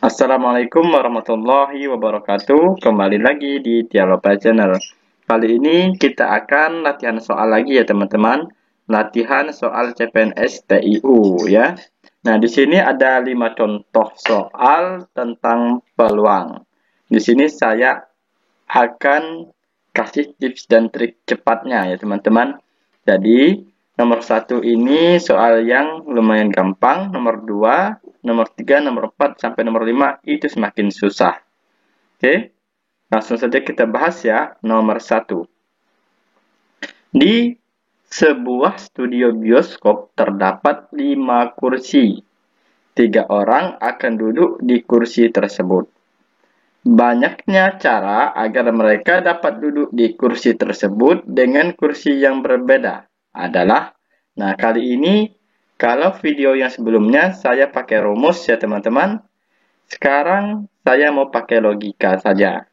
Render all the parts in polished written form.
Assalamualaikum warahmatullahi wabarakatuh. Kembali lagi di Dialoga Channel. Kali ini kita akan latihan soal lagi ya teman-teman. Latihan soal CPNS TIU ya. Nah, di sini ada 5 contoh soal tentang peluang. Di sini saya akan kasih tips dan trik cepatnya ya teman-teman. Jadi nomor 1 ini soal yang lumayan gampang, nomor 2, nomor 3, nomor 4 sampai nomor 5 itu semakin susah. Oke, langsung saja kita bahas ya. Nomor 1. Di sebuah studio bioskop terdapat 5 kursi. 3 orang akan duduk di kursi tersebut. Banyaknya cara agar mereka dapat duduk di kursi tersebut dengan kursi yang berbeda adalah, nah kali ini kalau video yang sebelumnya saya pakai rumus ya teman-teman, sekarang saya mau pakai logika saja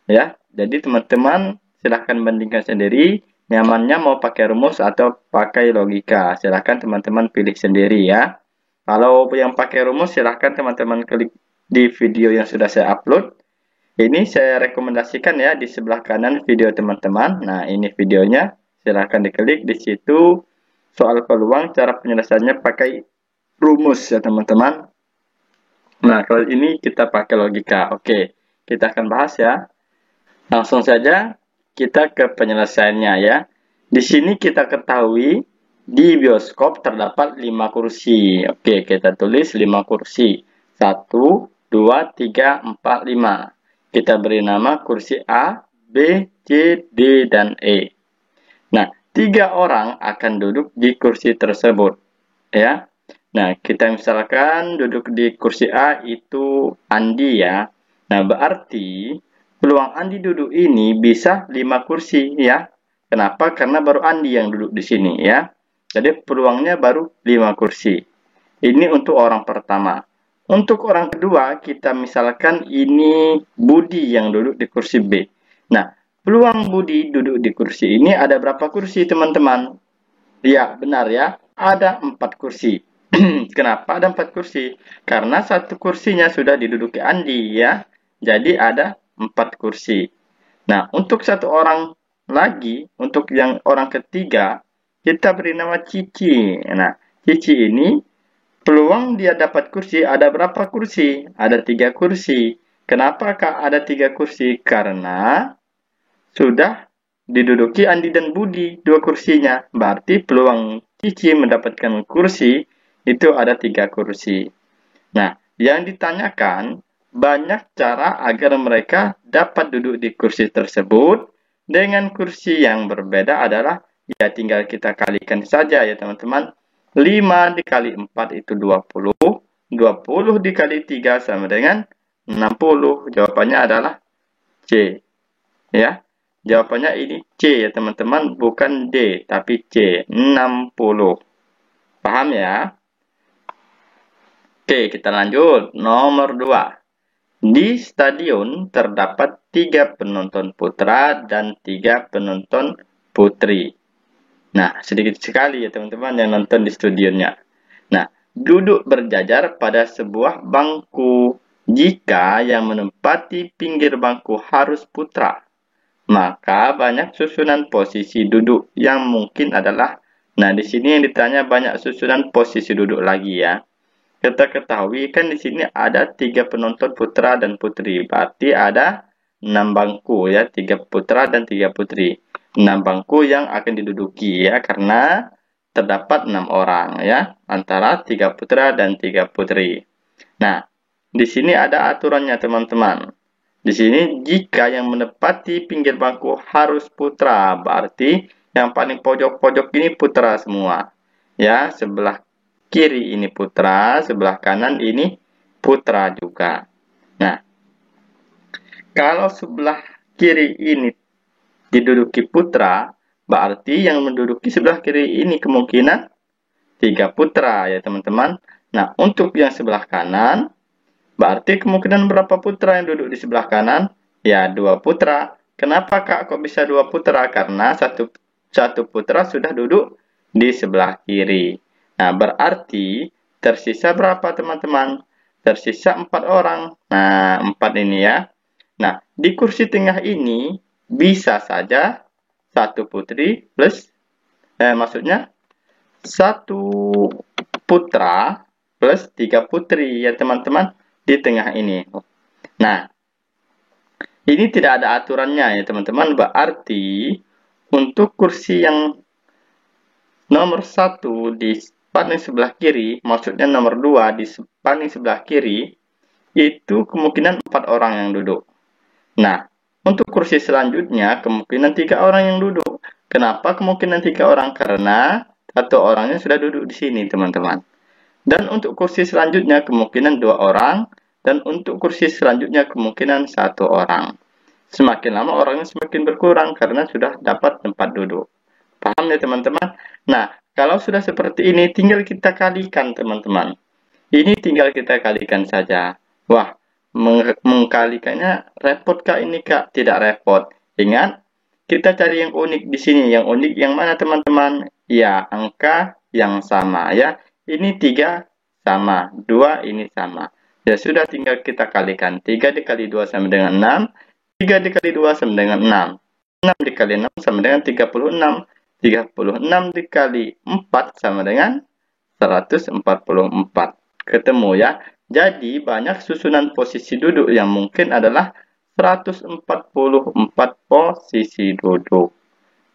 ya. Jadi teman-teman silahkan bandingkan sendiri, nyamannya mau pakai rumus atau pakai logika, silahkan teman-teman pilih sendiri ya. Kalau yang pakai rumus silahkan teman-teman klik di video yang sudah saya upload. Ini saya rekomendasikan ya di sebelah kanan video teman-teman. Nah, ini videonya. Silahkan diklik di situ. Soal peluang, cara penyelesaiannya pakai rumus ya teman-teman. Nah, kalau ini kita pakai logika. Oke, kita akan bahas ya. Langsung saja kita ke penyelesaiannya ya. Di sini kita ketahui di bioskop terdapat 5 kursi. Oke, kita tulis 5 kursi. 1, 2, 3, 4, 5. Kita beri nama kursi A, B, C, D, dan E. Nah, 3 orang akan duduk di kursi tersebut. Ya. Nah, kita misalkan duduk di kursi A itu Andi ya. Nah, berarti peluang Andi duduk ini bisa 5 kursi ya. Kenapa? Karena baru Andi yang duduk di sini ya. Jadi peluangnya baru 5 kursi. Ini untuk orang pertama. Untuk orang kedua, kita misalkan ini Budi yang duduk di kursi B. Nah, peluang Budi duduk di kursi ini ada berapa kursi, teman-teman? Ya, benar ya. Ada 4 kursi. Kenapa ada 4 kursi? Karena satu kursinya sudah diduduki Andi ya. Jadi ada 4 kursi. Nah, untuk satu orang lagi, untuk yang orang ketiga, kita beri nama Cici. Nah, Cici ini peluang dia dapat kursi ada berapa kursi? Ada 3 kursi. Kenapa Kak ada 3 kursi? Karena sudah diduduki Andi dan Budi 2 kursinya. Berarti peluang Cici mendapatkan kursi itu ada 3 kursi. Nah, yang ditanyakan banyak cara agar mereka dapat duduk di kursi tersebut dengan kursi yang berbeda adalah ya tinggal kita kalikan saja ya teman-teman. 5 dikali 4 itu 20. 20 dikali 3 sama dengan 60. Jawabannya adalah C. Ya. Jawabannya ini C ya teman-teman, bukan D, tapi C. 60. Paham ya? Oke, kita lanjut. Nomor 2. Di stadion terdapat 3 penonton putra dan 3 penonton putri. Nah, sedikit sekali ya teman-teman yang nonton di studionya. Nah, duduk berjajar pada sebuah bangku. Jika yang menempati pinggir bangku harus putra, maka banyak susunan posisi duduk yang mungkin adalah. Nah, di sini yang ditanya banyak susunan posisi duduk lagi ya. Kita ketahui kan di sini ada 3 penonton putra dan putri. Berarti ada 6 bangku ya, 3 putra dan 3 putri. 6 bangku yang akan diduduki ya, karena terdapat 6 orang ya, antara 3 putra dan 3 putri. Nah, di sini ada aturannya teman-teman. Di sini jika yang menepati pinggir bangku harus putra, berarti yang paling pojok-pojok ini putra semua. Ya, sebelah kiri ini putra, sebelah kanan ini putra juga. Nah, kalau sebelah kiri ini diduduki putra, berarti yang menduduki sebelah kiri ini kemungkinan 3 putra ya teman-teman. Nah, untuk yang sebelah kanan, berarti kemungkinan berapa putra yang duduk di sebelah kanan? Ya, 2 putra. Kenapa Kak kok bisa 2 putra? Karena satu putra sudah duduk di sebelah kiri. Nah, berarti tersisa berapa teman-teman? Tersisa 4 orang. Nah, 4 ini ya. Nah, di kursi tengah ini bisa saja satu putri plus, maksudnya satu putra plus 3 putri ya teman-teman di tengah ini. Nah, ini tidak ada aturannya ya teman-teman. Berarti untuk kursi yang nomor 1 di paling sebelah kiri, maksudnya nomor 2 di paling sebelah kiri, itu kemungkinan 4 orang yang duduk. Nah, untuk kursi selanjutnya kemungkinan 3 orang yang duduk. Kenapa kemungkinan 3 orang? Karena satu orangnya sudah duduk di sini teman-teman. Dan untuk kursi selanjutnya kemungkinan 2 orang. Dan untuk kursi selanjutnya kemungkinan 1 orang. Semakin lama orangnya semakin berkurang karena sudah dapat tempat duduk. Paham ya teman-teman? Nah, kalau sudah seperti ini tinggal kita kalikan teman-teman. Ini tinggal kita kalikan saja. Wah, mengkalikannya repot kak ini kak? Tidak repot. Ingat, kita cari yang unik di sini. Yang unik yang mana teman-teman? Ya, angka yang sama ya. Ini 3 sama, 2 ini sama. Ya sudah tinggal kita kalikan. 3 dikali 2 sama dengan 6. 3 dikali 2 sama dengan 6. 6 dikali 6 sama dengan 36. 36 dikali 4 sama dengan 144. Ketemu ya. Jadi banyak susunan posisi duduk yang mungkin adalah 144 posisi duduk.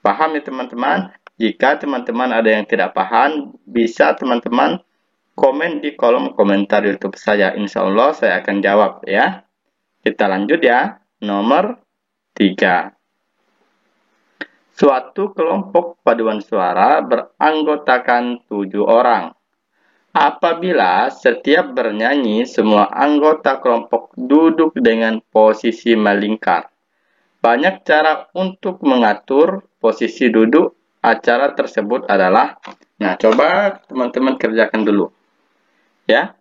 Paham ya teman-teman? Jika teman-teman ada yang tidak paham, bisa teman-teman komen di kolom komentar YouTube saya. Insya Allah saya akan jawab ya. Kita lanjut ya. Nomor 3. Suatu kelompok paduan suara beranggotakan 7 orang. Apabila setiap bernyanyi, semua anggota kelompok duduk dengan posisi melingkar. Banyak cara untuk mengatur posisi duduk acara tersebut adalah, nah coba teman-teman kerjakan dulu. Ya,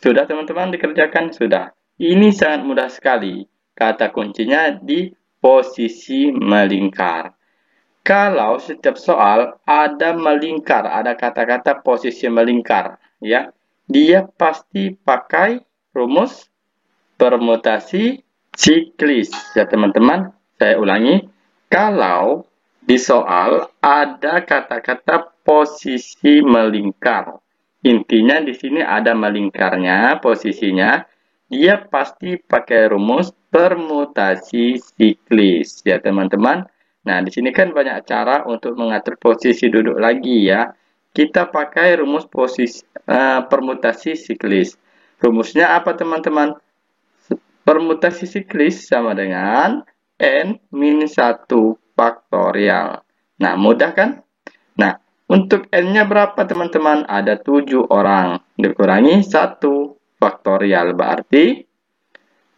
sudah teman-teman dikerjakan? Sudah. Ini sangat mudah sekali. Kata kuncinya di posisi melingkar. Kalau setiap soal ada melingkar, ada kata-kata posisi melingkar, ya, dia pasti pakai rumus permutasi siklis. Ya teman-teman, saya ulangi. Kalau di soal ada kata-kata posisi melingkar, intinya di sini ada melingkarnya, posisinya, dia pasti pakai rumus permutasi siklis. Ya teman-teman. Nah, di sini kan banyak cara untuk mengatur posisi duduk lagi ya. Kita pakai rumus permutasi siklis. Rumusnya apa teman-teman? Permutasi siklis sama dengan N-1 faktorial. Nah, mudah kan? Nah, untuk N-nya berapa teman-teman? Ada 7 orang. Dikurangi 1 faktorial. Berarti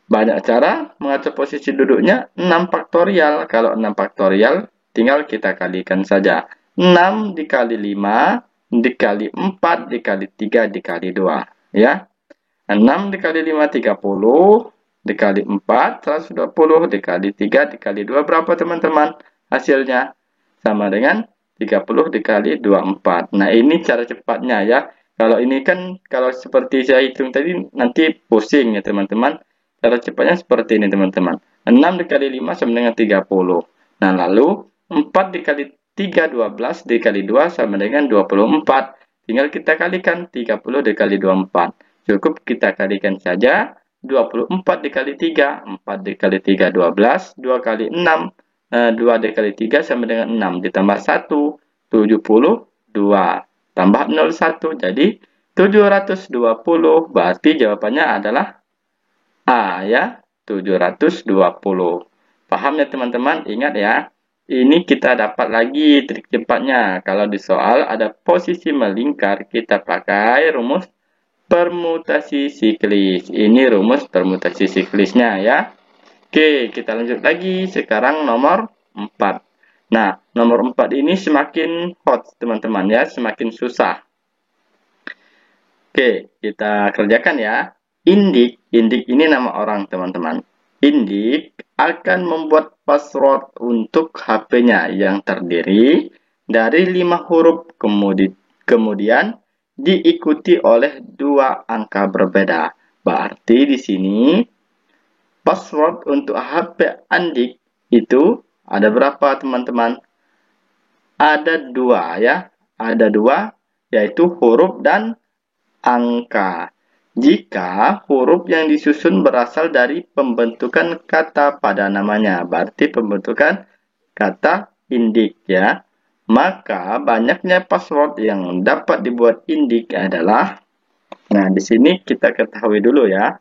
banyak cara mengatur posisi duduknya 6 faktorial. Kalau 6 faktorial tinggal kita kalikan saja. 6 dikali 5 dikali 4 dikali 3 dikali 2. Ya. 6 dikali 5 30 dikali 4 120 dikali 3 dikali 2 berapa teman-teman? Hasilnya sama dengan 30 dikali 24. Nah ini cara cepatnya ya. Kalau ini kan kalau seperti saya hitung tadi nanti pusing ya teman-teman. Cara cepatnya seperti ini teman-teman. 6 dikali 5 sama dengan 30. Nah lalu 4 dikali 3 12 dikali 2 sama dengan 24. Tinggal kita kalikan 30 dikali 24. Cukup kita kalikan saja 24 dikali 3. 4 dikali 3 12. 2 kali 6. 2 dikali 3 sama dengan 6. Ditambah 1. 72. Tambah 01. Jadi 720. Berarti jawabannya adalah A ya, 720. Paham ya teman-teman? Ingat ya, ini kita dapat lagi trik cepatnya. Kalau di soal ada posisi melingkar, kita pakai rumus permutasi siklis. Ini rumus permutasi siklisnya ya. Oke, kita lanjut lagi. Sekarang nomor 4. Nah, nomor 4 ini semakin hot teman-teman ya, semakin susah. Oke, kita kerjakan ya. Indik ini nama orang teman-teman. Indik akan membuat password untuk HP-nya yang terdiri dari 5 huruf. Kemudian diikuti oleh dua angka berbeda. Berarti di sini password untuk HP Andik itu ada berapa teman-teman? Ada dua ya. Ada dua, yaitu huruf dan angka. Jika huruf yang disusun berasal dari pembentukan kata pada namanya, berarti pembentukan kata indik ya. Maka banyaknya password yang dapat dibuat indik adalah, nah di sini kita ketahui dulu ya.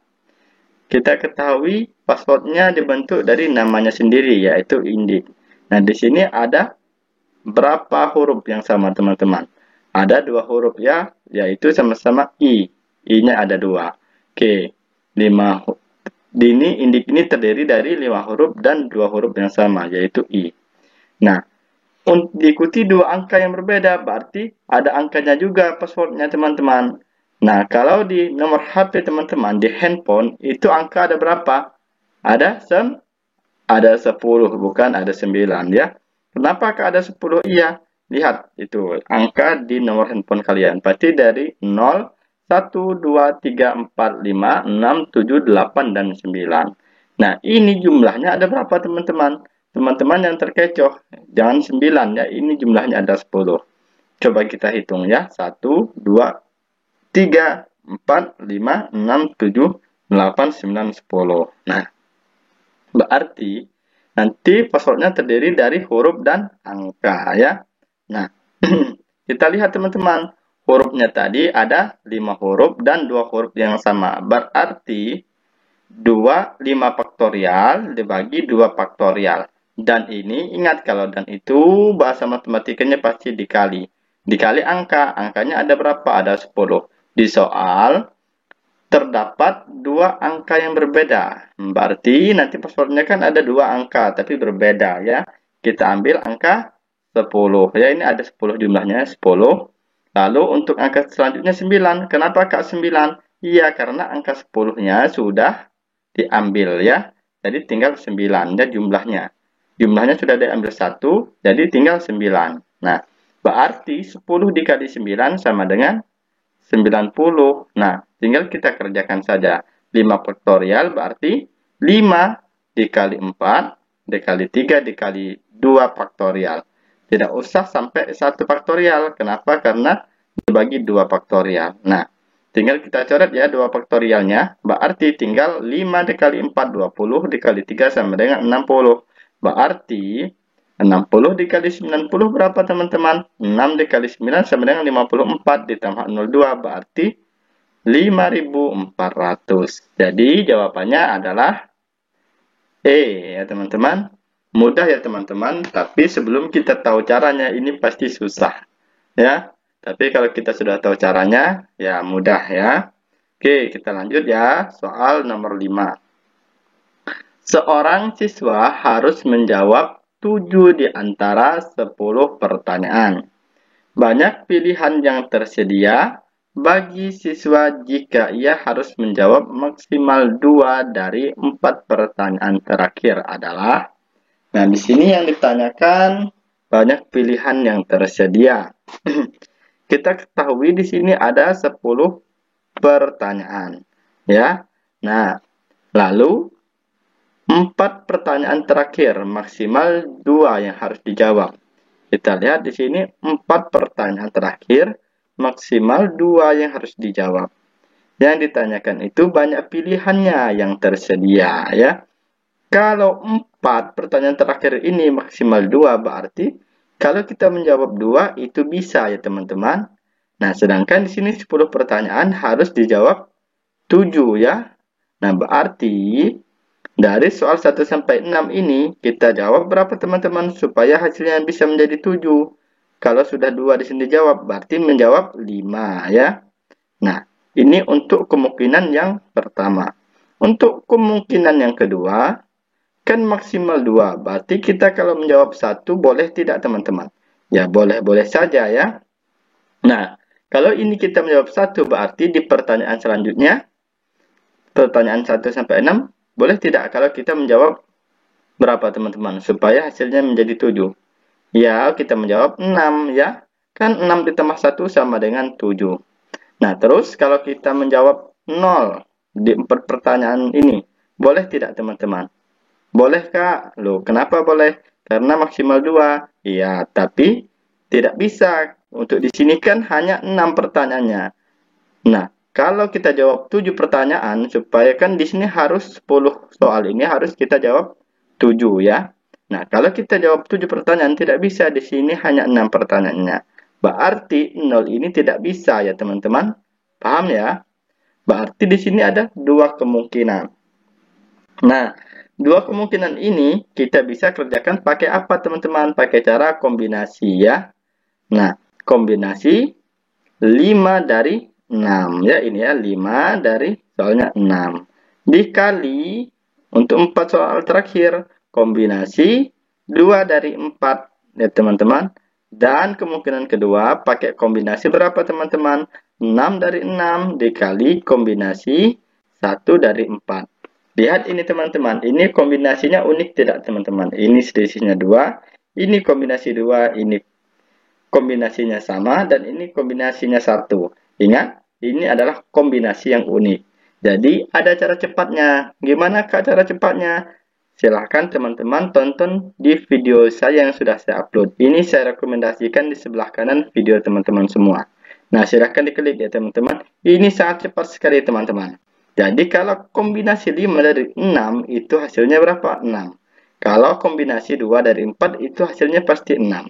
Kita ketahui passwordnya dibentuk dari namanya sendiri, yaitu indik. Nah di sini ada berapa huruf yang sama teman-teman? Ada dua huruf ya, yaitu sama-sama I. I-nya ada dua. Oke, indik ini terdiri dari 5 huruf dan dua huruf yang sama, yaitu I. Nah, untuk diikuti dua angka yang berbeda, berarti ada angkanya juga passwordnya teman-teman. Nah, kalau di nomor HP teman-teman, di handphone, itu angka ada berapa? Ada 10, bukan ada 9 ya. Kenapa ada 10? Iya, lihat itu angka di nomor handphone kalian. Berarti dari 0, 1, 2, 3, 4, 5, 6, 7, 8, dan 9. Nah, ini jumlahnya ada berapa teman-teman? Teman-teman yang terkecoh, jangan 9 ya, ini jumlahnya ada 10. Coba kita hitung ya, 1, 2, 3, 4, 5, 6, 7, 8, 9, 10. Nah, berarti nanti passwordnya terdiri dari huruf dan angka ya. Nah, kita lihat teman-teman, hurufnya tadi ada 5 huruf dan 2 huruf yang sama. Berarti 5 faktorial dibagi 2 faktorial. Dan ini ingat, kalau dan itu bahasa matematikanya pasti dikali. Dikali angka, angkanya ada berapa? Ada 10. Di soal terdapat dua angka yang berbeda. Berarti nanti passwordnya kan ada dua angka, tapi berbeda ya. Kita ambil angka 10. Ya, ini ada 10 jumlahnya, 10. Lalu untuk angka selanjutnya 9. Kenapa Kak 9? Iya, karena angka 10-nya sudah diambil ya. Jadi tinggal 9 ya jumlahnya. Jumlahnya sudah diambil 1, jadi tinggal 9. Nah, berarti 10 dikali 9 sama dengan 90. Nah, tinggal kita kerjakan saja. 5 faktorial berarti 5 dikali 4, dikali 3, dikali 2 faktorial. Tidak usah sampai 1 faktorial. Kenapa? Karena dibagi 2 faktorial. Nah, tinggal kita coret ya 2 faktorialnya. Berarti tinggal 5 dikali 4, 20, dikali 3 sama dengan 60. Berarti 60 dikali 90 berapa teman-teman? 6 dikali 9 sama dengan 54 ditambah 02 berarti 5400. Jadi jawabannya adalah E ya teman-teman. Mudah ya teman-teman, tapi sebelum kita tahu caranya ini pasti susah ya. Tapi kalau kita sudah tahu caranya ya mudah ya. Oke, kita lanjut ya. Soal nomor 5. Seorang siswa harus menjawab 7 di antara 10 pertanyaan. Banyak pilihan yang tersedia bagi siswa jika ia harus menjawab maksimal 2 dari 4 pertanyaan terakhir adalah. Nah, di sini yang ditanyakan banyak pilihan yang tersedia. Kita ketahui di sini ada 10 pertanyaan, ya. Nah, lalu 4 pertanyaan terakhir, maksimal 2 yang harus dijawab. Kita lihat di sini 4 pertanyaan terakhir, maksimal 2 yang harus dijawab. Yang ditanyakan itu banyak pilihannya yang tersedia ya. Kalau 4 pertanyaan terakhir ini maksimal 2 berarti kalau kita menjawab 2 itu bisa ya teman-teman. Nah, sedangkan di sini 10 pertanyaan harus dijawab 7 ya. Nah, berarti dari soal 1 sampai 6 ini kita jawab berapa teman-teman supaya hasilnya bisa menjadi 7. Kalau sudah 2 di sini jawab berarti menjawab 5 ya. Nah, ini untuk kemungkinan yang pertama. Untuk kemungkinan yang kedua, kan maksimal 2. Berarti kita kalau menjawab 1 boleh tidak teman-teman? Ya, boleh-boleh saja ya. Nah, kalau ini kita menjawab 1 berarti di pertanyaan selanjutnya, pertanyaan 1 sampai 6, boleh tidak kalau kita menjawab berapa teman-teman? Supaya hasilnya menjadi 7. Ya, kita menjawab 6 ya. Kan 6 ditambah 1 sama dengan 7. Nah, terus kalau kita menjawab 0 di 4 pertanyaan ini, boleh tidak teman-teman? Boleh Kak. Loh, kenapa boleh? Karena maksimal 2. Iya, tapi tidak bisa. Untuk di sini kan hanya 6 pertanyaannya. Nah, kalau kita jawab 7 pertanyaan, supaya kan di sini harus 10 soal ini harus kita jawab 7 ya. Nah, kalau kita jawab 7 pertanyaan tidak bisa, di sini hanya 6 pertanyaannya. Berarti 0 ini tidak bisa ya teman-teman. Paham ya? Berarti di sini ada dua kemungkinan. Nah, dua kemungkinan ini kita bisa kerjakan pakai apa teman-teman? Pakai cara kombinasi ya. Nah, kombinasi 5 dari 6 ya, ini ya 5 dari soalnya 6 dikali untuk 4 soal terakhir kombinasi 2 dari 4 ya teman-teman. Dan kemungkinan kedua pakai kombinasi berapa teman-teman? 6 dari 6 dikali kombinasi 1 dari 4. Lihat ini teman-teman, ini kombinasinya unik tidak teman-teman? Ini selisihnya 2, ini kombinasi 2, ini kombinasinya sama, dan ini kombinasinya 1. Ingat, ini adalah kombinasi yang unik. Jadi, ada cara cepatnya. Gimana Kak cara cepatnya? Silahkan teman-teman tonton di video saya yang sudah saya upload. Ini saya rekomendasikan di sebelah kanan video teman-teman semua. Nah, silahkan diklik ya teman-teman. Ini sangat cepat sekali teman-teman. Jadi, kalau kombinasi 5 dari 6, itu hasilnya berapa? 6. Kalau kombinasi 2 dari 4, itu hasilnya pasti 6.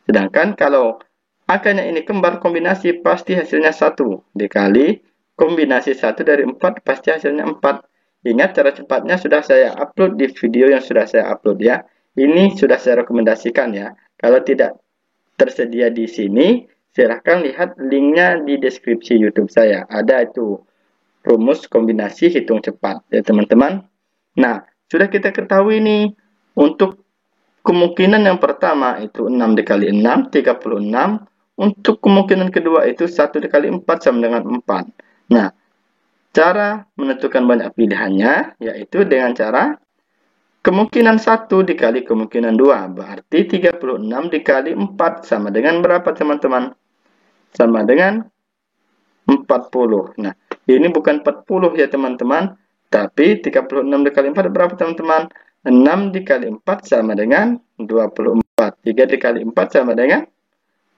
Sedangkan kalau angkanya ini kembar kombinasi, pasti hasilnya 1. Dikali kombinasi 1 dari 4, pasti hasilnya 4. Ingat cara cepatnya sudah saya upload di video yang sudah saya upload ya. Ini sudah saya rekomendasikan ya. Kalau tidak tersedia di sini, silahkan lihat linknya di deskripsi YouTube saya. Ada itu rumus kombinasi hitung cepat ya teman-teman. Nah, sudah kita ketahui nih untuk kemungkinan yang pertama itu 6 dikali 6, 36. Untuk kemungkinan kedua itu 1 dikali 4 sama dengan 4. Nah, cara menentukan banyak pilihannya yaitu dengan cara kemungkinan 1 dikali kemungkinan 2. Berarti 36 dikali 4 sama dengan berapa teman-teman? Sama dengan 40. Nah, ini bukan 40 ya teman-teman, tapi 36 dikali 4 berapa teman-teman? 6 dikali 4 sama dengan 24. 3 dikali 4 sama dengan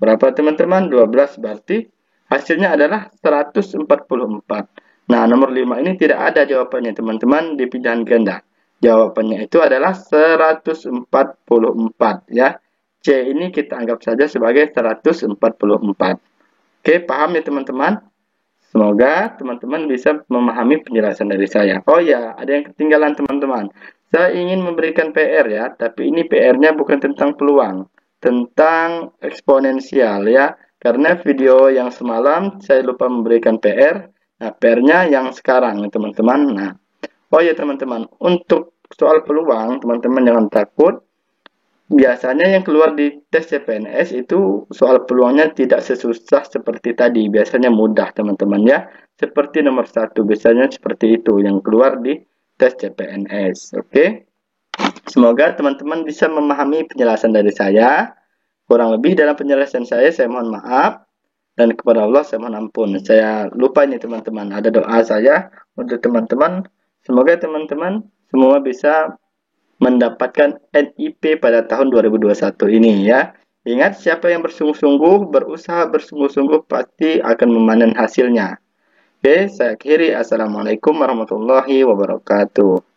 berapa teman-teman? 12. Berarti hasilnya adalah 144. Nah, nomor 5 ini tidak ada jawabannya teman-teman di pilihan ganda. Jawabannya itu adalah 144 ya. C ini kita anggap saja sebagai 144. Oke, paham ya teman-teman? Semoga teman-teman bisa memahami penjelasan dari saya. Oh ya, ada yang ketinggalan teman-teman. Saya ingin memberikan PR ya, tapi ini PR-nya bukan tentang peluang, tentang eksponensial ya. Karena video yang semalam saya lupa memberikan PR. Nah, PR-nya yang sekarang teman-teman. Nah, oh ya teman-teman, untuk soal peluang, teman-teman jangan takut. Biasanya yang keluar di tes CPNS itu soal peluangnya tidak sesusah seperti tadi. Biasanya mudah teman-teman ya. Seperti nomor 1 biasanya seperti itu yang keluar di tes CPNS. Oke. Semoga teman-teman bisa memahami penjelasan dari saya. Kurang lebih dalam penjelasan saya mohon maaf. Dan kepada Allah saya mohon ampun. Saya lupa ini teman-teman. Ada doa saya untuk teman-teman. Semoga teman-teman semua bisa mendapatkan NIP pada tahun 2021 ini ya. Ingat, siapa yang bersungguh-sungguh, berusaha bersungguh-sungguh pasti akan memanen hasilnya. Oke, saya akhiri. Assalamualaikum warahmatullahi wabarakatuh.